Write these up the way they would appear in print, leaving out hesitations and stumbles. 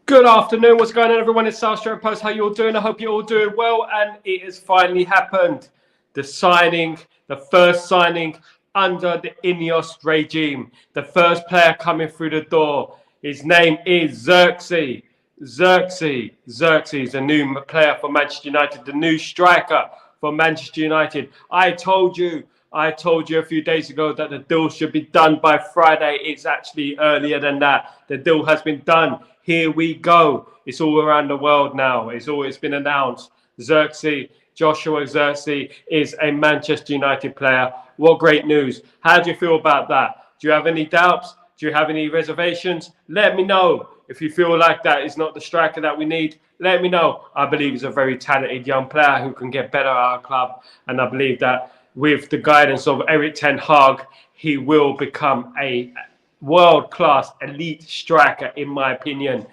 Good afternoon. What's going on, everyone? It's Sal Post. How you all doing? I hope you're all doing well. And it has finally happened. The first signing under the Ineos regime. The first player coming through the door. His name is Zirkzee. Zirkzee is a new player for Manchester United, the new striker for Manchester United. I told you a few days ago that the deal should be done by Friday. It's actually earlier than that. The deal has been done. Here we go. It's all around the world now. It's been announced. Joshua Zirkzee is a Manchester United player. What great news. How do you feel about that? Do you have any doubts? Do you have any reservations? Let me know. If you feel like that is not the striker that we need, let me know. I believe he's a very talented young player who can get better at our club. And I believe that with the guidance of Erik ten Hag, he will become a world-class elite striker, in my opinion.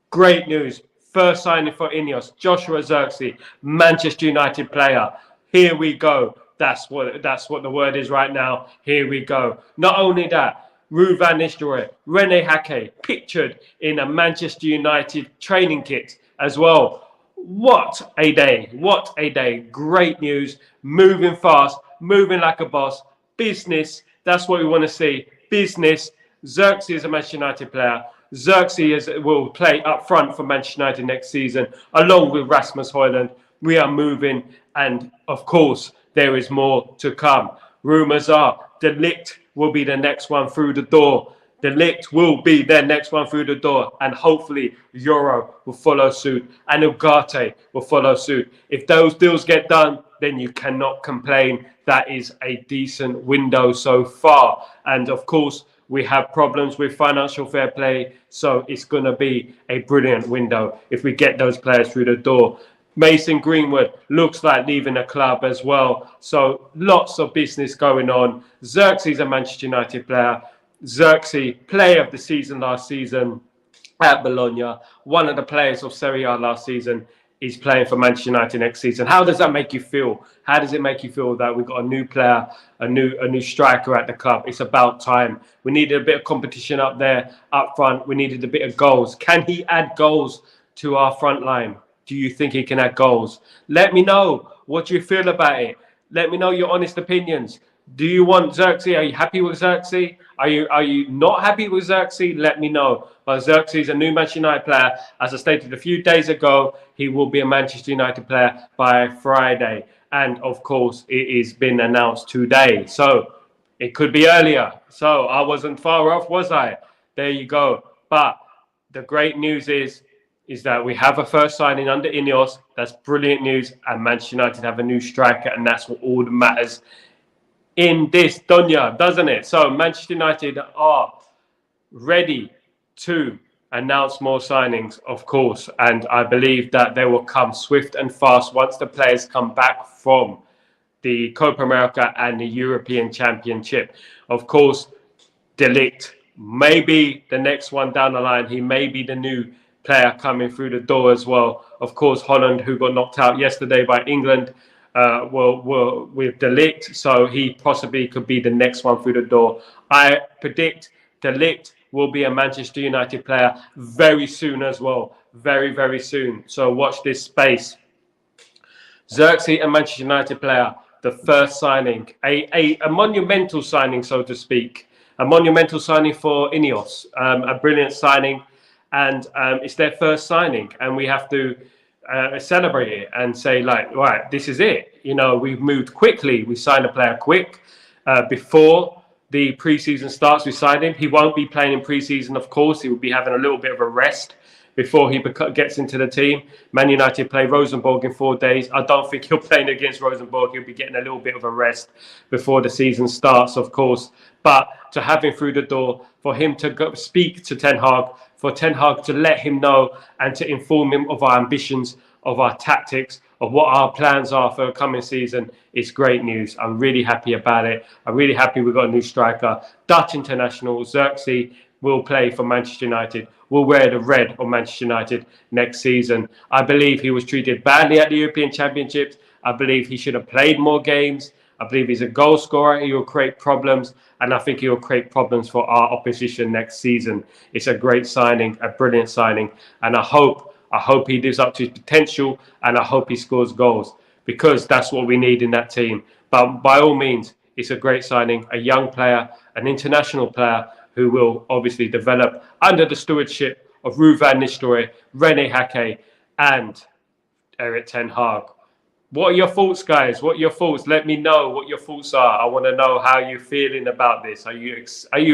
Great news. First signing for Ineos, Joshua Zirkzee, Manchester United player. Here we go. That's what the word is right now. Here we go. Not only that, Ruud van Nistelrooy, Rene Hake, pictured in a Manchester United training kit as well. What a day. What a day. Great news. Moving fast, moving like a boss. Business. That's what we want to see. Business. Zirkzee is a Manchester United player. Zirkzee will play up front for Manchester United next season, along with Rasmus Højlund. We are moving, and of course, there is more to come. Rumours are De Ligt will be the next one through the door. De Ligt will be their next one through the door, and hopefully Euro will follow suit, and Ugarte will follow suit. If those deals get done, then you cannot complain. That is a decent window so far, and of course, we have problems with financial fair play, so it's going to be a brilliant window if we get those players through the door. Mason Greenwood looks like leaving the club as well, so lots of business going on. Zirkzee is a Manchester United player. Zirkzee, player of the season last season at Bologna, one of the players of Serie A last season. Is playing for Manchester United next season. How does that make you feel? How does it make you feel that we've got a new player, a new striker at the club? It's about time. We needed a bit of competition up there, up front. We needed a bit of goals. Can he add goals to our front line? Do you think he can add goals? Let me know what you feel about it. Let me know your honest opinions. Do you want Zirkzee? Are you happy with Zirkzee? Are you not happy with Zirkzee? Let me know. But Zirkzee is a new Manchester United player. As I stated a few days ago, he will be a Manchester United player by Friday. And of course, it has been announced today. So it could be earlier. So I wasn't far off, was I? There you go. But the great news is that we have a first signing under Ineos. That's brilliant news. And Manchester United have a new striker. And that's what all that matters in this dunya, doesn't it? So Manchester United are ready to announce more signings, of course, and I believe that they will come swift and fast once the players come back from the Copa America and the European Championship. Of course, De Ligt may be the next one down the line. He may be the new player coming through the door as well. Of course, Holland, who got knocked out yesterday by England, with De Ligt, so he possibly could be the next one through the door. I predict De Ligt will be a Manchester United player very soon as well. Very, very soon. So watch this space. Zirkzee, a Manchester United player, the first signing, a monumental signing, so to speak. A monumental signing for Ineos. A brilliant signing, and it's their first signing, and we have to celebrate it and say, like, right, this is it. You know, we've moved quickly. We signed a player quick before the preseason starts. We signed him. He won't be playing in preseason, of course. He will be having a little bit of a rest before he gets into the team. Man United play Rosenborg in 4 days. I don't think he'll play against Rosenborg. He'll be getting a little bit of a rest before the season starts, of course. But to have him through the door, for him to go speak to Ten Hag, for Ten Hag to let him know and to inform him of our ambitions, of our tactics, of what our plans are for the coming season, it's great news. I'm really happy about it. I'm really happy we've got a new striker. Dutch international, Zirkzee, will play for Manchester United, will wear the red of Manchester United next season. I believe he was treated badly at the European Championships. I believe he should have played more games. I believe he's a goal scorer. He will create problems, and I think he will create problems for our opposition next season. It's a great signing, a brilliant signing, and I hope he lives up to his potential, and I hope he scores goals, because that's what we need in that team. But by all means, it's a great signing, a young player, an international player who will obviously develop under the stewardship of Ruud van Nistelrooy, Rene Hake, and Erik ten Hag. What are your thoughts, guys? What are your thoughts? Let me know what your thoughts are. I want to know how you're feeling about this. Are you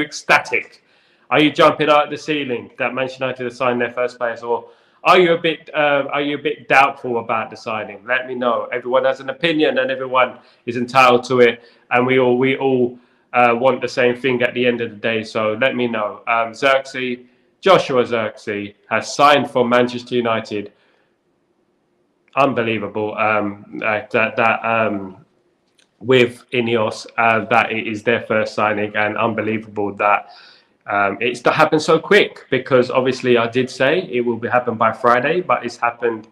ecstatic? Are you jumping out of the ceiling that Manchester United have signed their first players, or are you a bit doubtful about the signing? Let me know. Everyone has an opinion, and everyone is entitled to it, and we all want the same thing at the end of the day. So let me know. Joshua Zirkzee has signed for Manchester United. Unbelievable with Ineos, that it is their first signing, and unbelievable that it's to happen so quick, because obviously I did say it will happen by Friday, but it's happened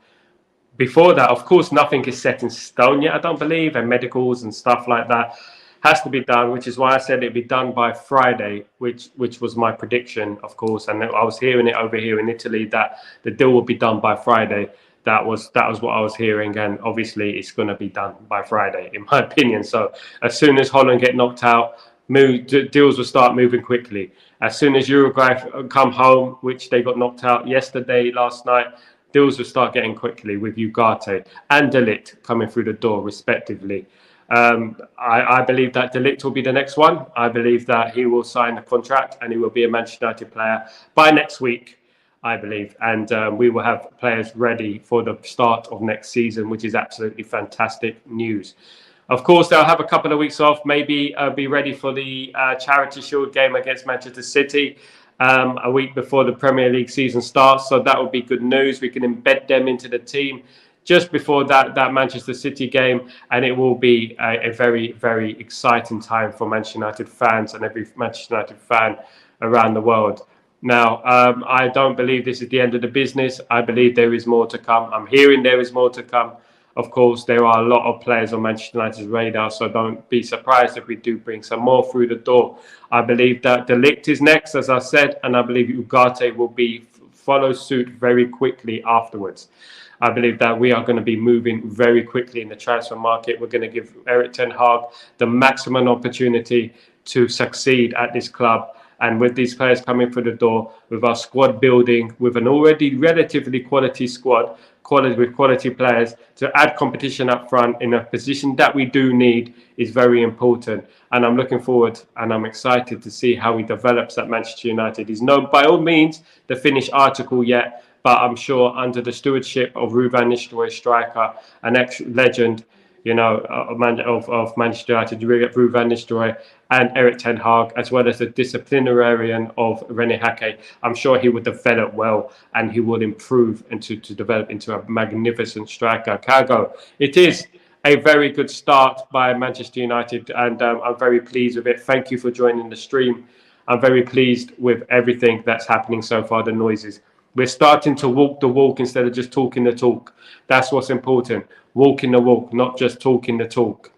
before that. Of course, nothing is set in stone yet, I don't believe, and medicals and stuff like that has to be done, which is why I said it'd be done by Friday, which was my prediction, of course. And I was hearing it over here in Italy that the deal will be done by Friday. That was what I was hearing, and obviously it's going to be done by Friday, in my opinion. So as soon as Holland get knocked out, deals will start moving quickly. As soon as Uruguay come home, which they got knocked out last night, deals will start getting quickly with Ugarte and De Ligt coming through the door, respectively. I believe that De Ligt will be the next one. I believe that he will sign a contract and he will be a Manchester United player by next week, I believe, and we will have players ready for the start of next season, which is absolutely fantastic news. Of course, they'll have a couple of weeks off, maybe be ready for the Charity Shield game against Manchester City a week before the Premier League season starts. So that will be good news. We can embed them into the team just before that Manchester City game, and it will be a very, very exciting time for Manchester United fans and every Manchester United fan around the world. Now, I don't believe this is the end of the business. I believe there is more to come. I'm hearing there is more to come. Of course, there are a lot of players on Manchester United's radar, so don't be surprised if we do bring some more through the door. I believe that De Ligt is next, as I said, and I believe Ugarte will follow suit very quickly afterwards. I believe that we are going to be moving very quickly in the transfer market. We're going to give Erik ten Hag the maximum opportunity to succeed at this club. And with these players coming through the door, with our squad building, with an already relatively quality squad, with quality players, to add competition up front in a position that we do need is very important. And I'm looking forward and I'm excited to see how he develops at Manchester United. He's not by all means the finished article yet, but I'm sure under the stewardship of Ruud van Nistelrooy, striker, an ex-legend, of Manchester United, Ruud van Nistelrooy and Erik ten Hag, as well as the disciplinarian of Rene Hake, I'm sure he would develop well and he would improve and to develop into a magnificent striker. Cargo, it is a very good start by Manchester United, and I'm very pleased with it. Thank you for joining the stream. I'm very pleased with everything that's happening so far, the noises. We're starting to walk the walk instead of just talking the talk. That's what's important. Walking the walk, not just talking the talk.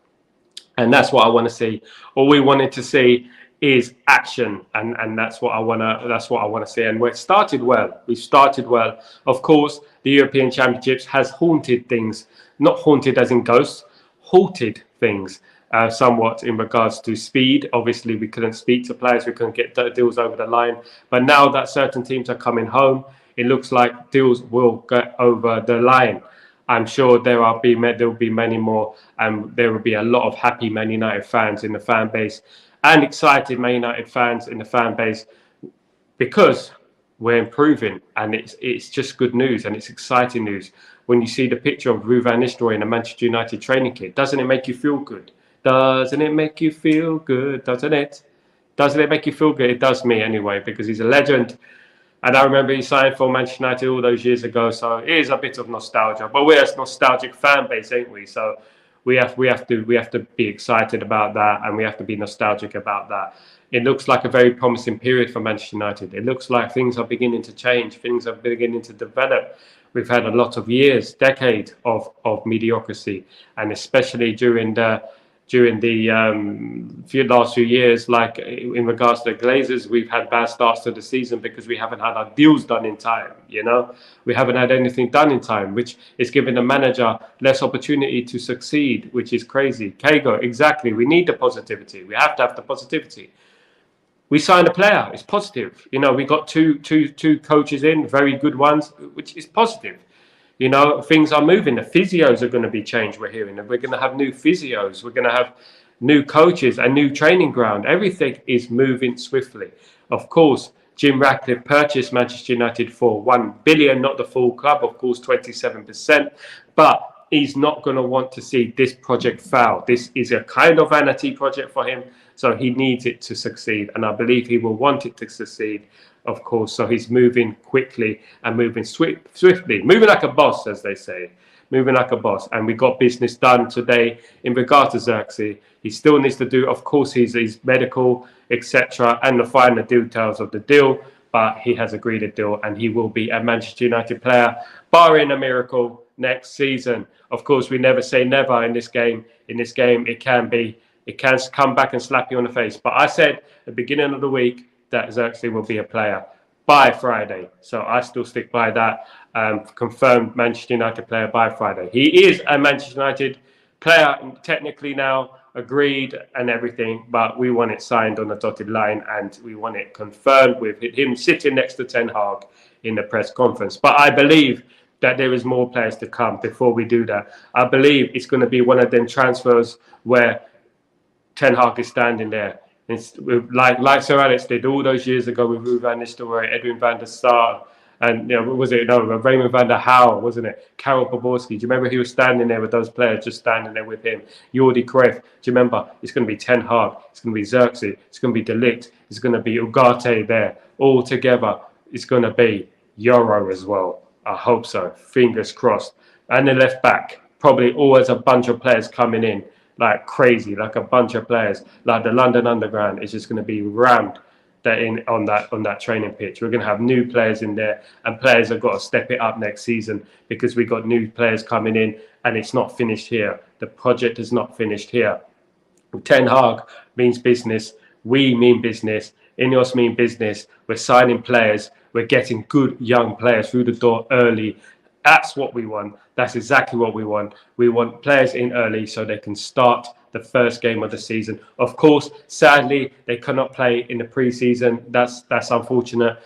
And that's what I want to see. All we wanted to see is action, and that's what I want to see. And we started well. We started well. Of course, the European Championships has haunted things, not haunted as in ghosts, halted things somewhat in regards to speed. Obviously, we couldn't speak to players, we couldn't get deals over the line. But now that certain teams are coming home, it looks like deals will get over the line. I'm sure there will be many more, and there will be a lot of happy Man United fans in the fan base and excited Man United fans in the fan base, because we're improving, and it's just good news and it's exciting news. When you see the picture of Ruud van Nistelrooy in a Manchester United training kit, doesn't it make you feel good? Doesn't it make you feel good? Doesn't it? Doesn't it make you feel good? It does me anyway, because he's a legend. And I remember he signed for Manchester United all those years ago, so it is a bit of nostalgia. But we're a nostalgic fan base, ain't we? So we have to be excited about that, and we have to be nostalgic about that. It looks like a very promising period for Manchester United. It looks like things are beginning to change, things are beginning to develop. We've had a lot of years, decades of mediocrity, and especially during the during the last few years, like in regards to the Glazers, we've had bad starts to the season because we haven't had our deals done in time. You know, we haven't had anything done in time, which is giving the manager less opportunity to succeed, which is crazy. Kago, exactly. We need the positivity. We have to have the positivity. We signed a player. It's positive. You know, we got two coaches in, very good ones, which is positive. You know, things are moving. The physios are going to be changed, we're hearing. And we're going to have new physios. We're going to have new coaches, a new training ground. Everything is moving swiftly. Of course, Jim Ratcliffe purchased Manchester United for $1 billion, not the full club, of course, 27%. But he's not going to want to see this project fail. This is a kind of vanity project for him. So he needs it to succeed. And I believe he will want it to succeed, of course. So he's moving quickly and moving swiftly, moving like a boss, as they say, moving like a boss. And we got business done today in regards to Zirkzee. He still needs to do, of course, his medical, etc., and the finer details of the deal. But he has agreed a deal, and he will be a Manchester United player, barring a miracle, next season. Of course, we never say never in this game. In this game, it can come back and slap you on the face. But I said at the beginning of the week that Zirkzee will be a player by Friday. So I still stick by that. Confirmed Manchester United player by Friday. He is a Manchester United player technically now, agreed and everything, but we want it signed on the dotted line, and we want it confirmed with him sitting next to Ten Hag in the press conference. But I believe that there is more players to come before we do that. I believe it's going to be one of them transfers where Ten Hag is standing there. It's like Sir Alex did all those years ago with Ruud van Nistelrooy, Edwin van der Sar, and Raymond van der Houw, wasn't it? Karel Poborski. Do you remember he was standing there with those players, just standing there with him? Jordi Cruyff. Do you remember? It's going to be Ten Hag. It's going to be Zirkzee. It's going to be De Ligt. It's going to be Ugarte there. All together, it's going to be Euro as well. I hope so. Fingers crossed. And the left back, probably always a bunch of players coming in like crazy, like a bunch of players. Like the London Underground is just going to be rammed on that training pitch. We're going to have new players in there, and players have got to step it up next season because we got new players coming in, and it's not finished here. The project is not finished here. Ten Hag means business. We mean business. Ineos mean business. We're signing players. We're getting good young players through the door early. That's what we want. That's exactly what we want. We want players in early so they can start the first game of the season. Of course, sadly, they cannot play in the pre-season. That's unfortunate.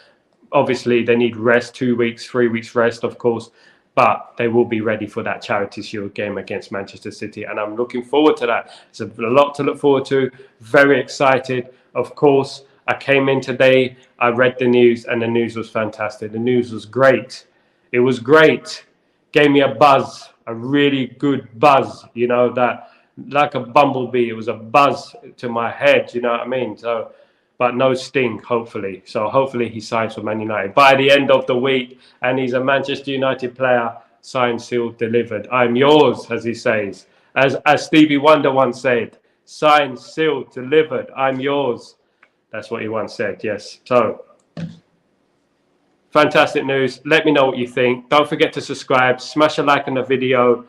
Obviously, they need rest, 2 weeks, 3 weeks rest, of course. But they will be ready for that Charity Shield game against Manchester City. And I'm looking forward to that. It's a lot to look forward to. Very excited. Of course, I came in today, I read the news, and the news was fantastic. The news was great. It was great. Gave me a buzz, a really good buzz, you know, that like a bumblebee. It was a buzz to my head, you know what I mean? So, but no sting, hopefully. So hopefully he signs for Man United by the end of the week, and he's a Manchester United player, signed, sealed, delivered. I'm yours, as he says. As Stevie Wonder once said, signed, sealed, delivered. I'm yours. That's what he once said, yes. So, fantastic news. Let me know what you think. Don't forget to subscribe. Smash a like on the video.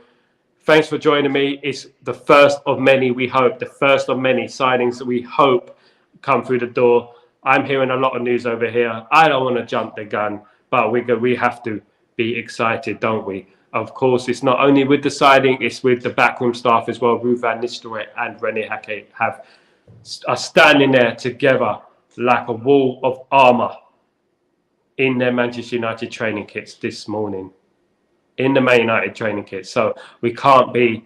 Thanks for joining me. It's the first of many, we hope, the first of many signings that we hope come through the door. I'm hearing a lot of news over here. I don't want to jump the gun, but we have to be excited, don't we? Of course, it's not only with the signing, it's with the backroom staff as well. Ruud van Nistelrooy and René Hackett are standing there together like a wall of armour in their Manchester United training kits this morning. In the Man United training kits. So we can't be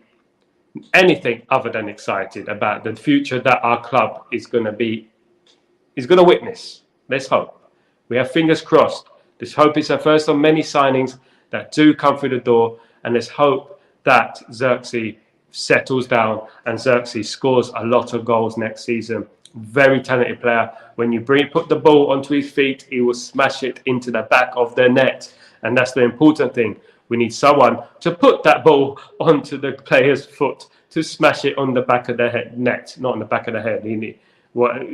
anything other than excited about the future that our club is going to witness. Let's hope. We have fingers crossed. Let's hope it's the first of many signings that do come through the door, and let's hope that Zirkzee settles down and Zirkzee scores a lot of goals next season. Very talented player. When you put the ball onto his feet, he will smash it into the back of the net, and that's the important thing. We need someone to put that ball onto the player's foot to smash it on the back of the net, not on the back of the head.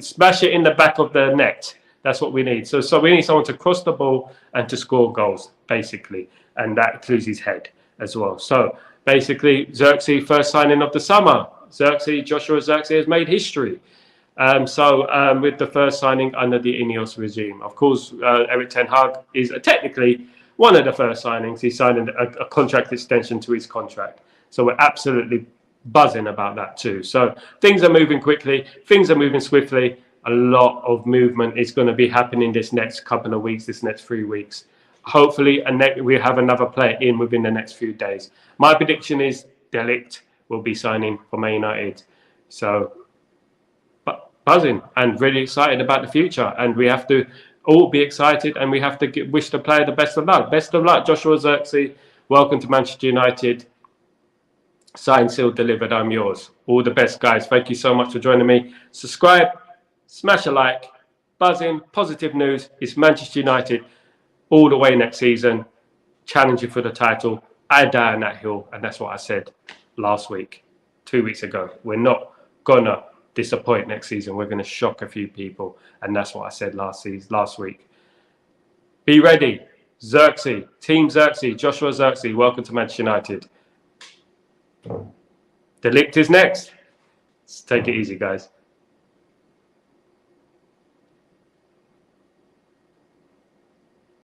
Smash it in the back of the net. That's what we need. So we need someone to cross the ball and to score goals, basically, and that includes his head as well. So basically, Zirkzee, first signing of the summer. Zirkzee, Joshua Zirkzee has made history. With the first signing under the Ineos regime. Of course, Erik ten Hag is technically one of the first signings. He signed a contract extension to his contract. So we're absolutely buzzing about that too. So things are moving quickly. Things are moving swiftly. A lot of movement is going to be happening this next couple of weeks, this next 3 weeks. Hopefully, we have another player in within the next few days. My prediction is De Ligt will be signing for Man United. So buzzing and really excited about the future. And we have to all be excited, and we have to wish the player the best of luck. Best of luck, Joshua Zirkzee. Welcome to Manchester United. Signed, sealed, delivered. I'm yours. All the best, guys. Thank you so much for joining me. Subscribe, smash a like. Buzzing, positive news. It's Manchester United all the way next season, challenging for the title. I die on that hill, and that's what I said last week, 2 weeks ago. We're not gonna disappoint next season. We're going to shock a few people, and that's what I said last week. Be ready. Zirkzee, Team Zirkzee, Joshua Zirkzee, welcome to Manchester United. De Ligt is next. Let's take it easy, guys.